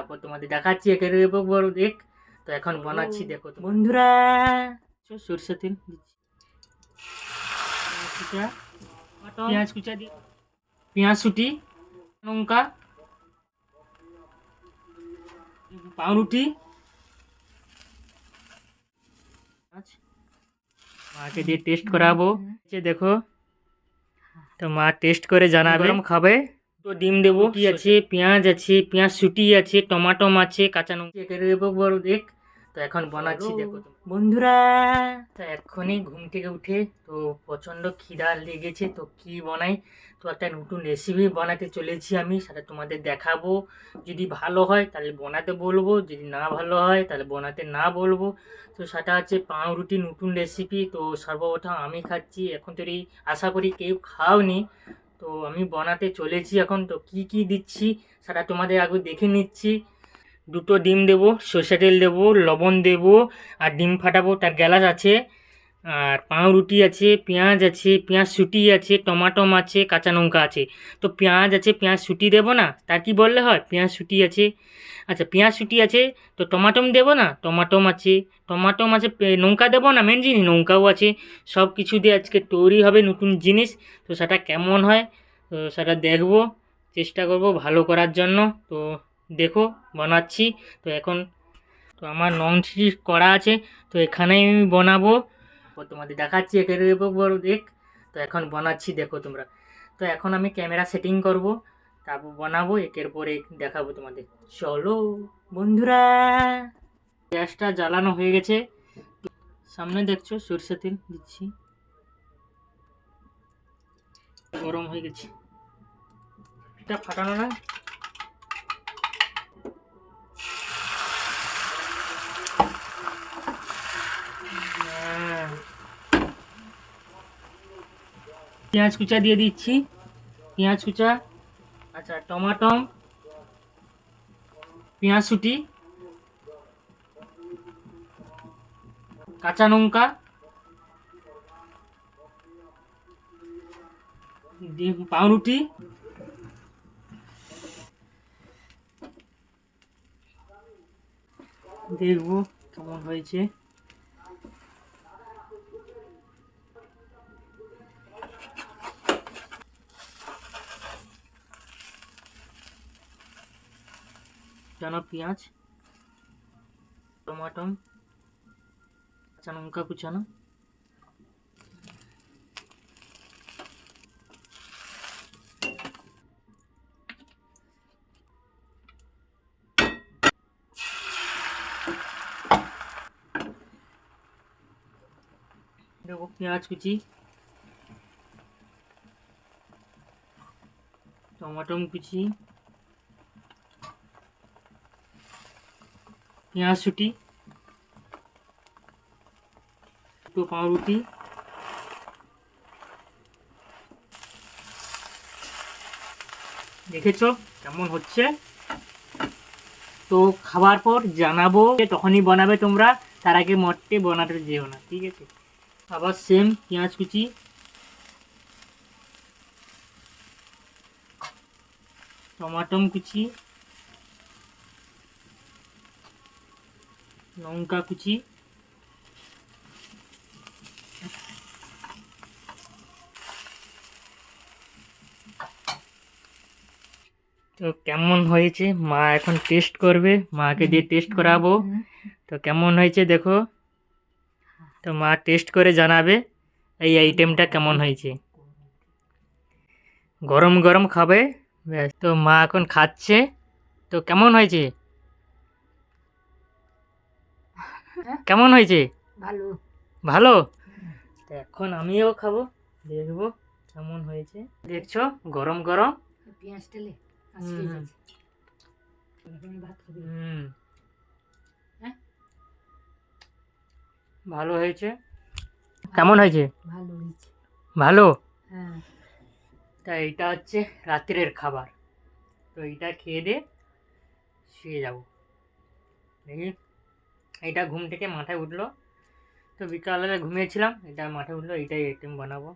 তারপর তোমাদের দেখাচ্ছি একের উপর বড় দেখ। তো এখন বানাচ্ছি, দেখো তো বন্ধুরা। সরষে তেল দিচ্ছি, পেঁয়াজ কুচা দিয়ে, পেঁয়াজ ছুটি, লঙ্কা, পাউরুটি, মাকে দিয়ে টেস্ট করাবো। দেখো তো মা টেস্ট করে জানাবে খাবে। তো ডিম দেবো, কি আছে, পেঁয়াজ আছে, পেঁয়াজ ছুটি আছে, টমাটম আছে, কাঁচা লঙ্কা কেটে দেবো বড় দেখ। তো এখন বানাচ্ছি, দেখো তো বন্ধুরা। তো এখনই ঘুম থেকে উঠে তো প্রচণ্ড খিদা লেগেছে, তো কি বানাই। তো একটা নতুন রেসিপি বানাতে চলেছি আমি, সেটা তোমাদের দেখাবো। যদি ভালো হয় তাহলে বানাতে বলবো, যদি না ভালো হয় তাহলে বানাতে না বলবো। তো সেটা হচ্ছে পাউরুটি নতুন রেসিপি। তো সর্বপ্রথম আমি খাচ্ছি, এখন তো আশা করি কেউ খাওনি। তো আমি বানাতে চলেছি এখন। তো কি কি দিচ্ছি সেটা তোমাদের আগে দেখে নিচ্ছি। দুটো ডিম দেবো, সর্ষে তেল দেবো, লবণ দেবো, আর ডিম ফাটাবো, তার গ্যালাস আছে, আর পাউরুটি আছে, পেঁয়াজ আছে, পেঁয়াজ ছুটি আছে, টমাটম আছে, কাঁচা লঙ্কা আছে। তো পেঁয়াজ আছে, পেঁয়াজ ছুটি দেবো না, তার কি বললে হয়, পেঁয়াজ ছুটি আছে। আচ্ছা পেঁয়াজ ছুটি আছে, তো টমাটম দেবো না, টমাটম আছে, টমাটম আছে, লঙ্কা দেবো না, মেন জিনিস লঙ্কাও আছে। সব কিছু দিয়ে আজকে তৈরি হবে নতুন জিনিস। তো সেটা কেমন হয় তো সেটা দেখবো, চেষ্টা করব ভালো করার জন্য। তো দেখো বানাচ্ছি। তো এখন তো আমার ননস্টিক কড়া আছে, তো এখানেই আমি বানাবো। তোমাদের দেখাচ্ছি একের উপর বড় দেখ। তো এখন বানাচ্ছি, দেখো তোমরা। তো এখন আমি ক্যামেরা সেটিং করব, তারপর বানাবো, একের পর এক দেখাবো তোমাদের। চলো বন্ধুরা। গ্যাসটা জ্বালানো হয়ে গেছে, সামনে দেখছো সরষে তেল দিচ্ছি, গরম হয়ে গেছে। এটা ফাটানো না, পেঁয়াজ কুচা দিয়ে দিচ্ছি, পেঁয়াজ কুচা, আচ্ছা টমাটম, পেঁয়াজ ছুটি, কাঁচা লঙ্কা, ডিম, পাউরুটি, দেখবো কেমন হয়েছে। কুচানো পেঁয়াজ, টমাটম, কাঁচা লঙ্কা কুচানো, দেখো পেঁয়াজ কুচি, টমাটম কুচি, পেঁয়াজ ছুটি, দুটো পাউরুটি, দেখেছো কেমন হচ্ছে। তো খাবার পর জানাবো, তখনই বানাবে তোমরা, তার আগে মোটে বানাতে যেও না, ঠিক আছে। আবার সেম পেঁয়াজ কুচি, টমাটম কুচি, লঙ্কা কুচি, তো কেমন হয়েছে মা এখন টেস্ট করবে, মাকে দিয়ে টেস্ট করাবো। তো কেমন হয়েছে দেখো, তো মা টেস্ট করে জানাবে এই আইটেমটা কেমন হয়েছে। গরম গরম খাবে, ব্যাস। তো মা এখন খাচ্ছে, তো কেমন হয়েছে, কেমন হয়েছে, ভালো ভালো। তো এখন আমিও খাবো, দেখবো কেমন হয়েছে। দেখছো গরম গরম, পেঁয়াজ তেলে ভাত খাবি। ভালো হয়েছে, কেমন হয়েছে, ভালো হয়েছে, ভালো। হ্যাঁ। তা এইটা হচ্ছে রাত্রের খাবার। তো এইটা খেয়ে দিয়ে শুয়ে যাবো, দেখি। এইটা ঘুম থেকে মাথায় উঠলো, তো বিকালবেলা ঘুমিয়েছিলাম, এটা মাথায় উঠলো, এইটাই আইটেম বানাবো।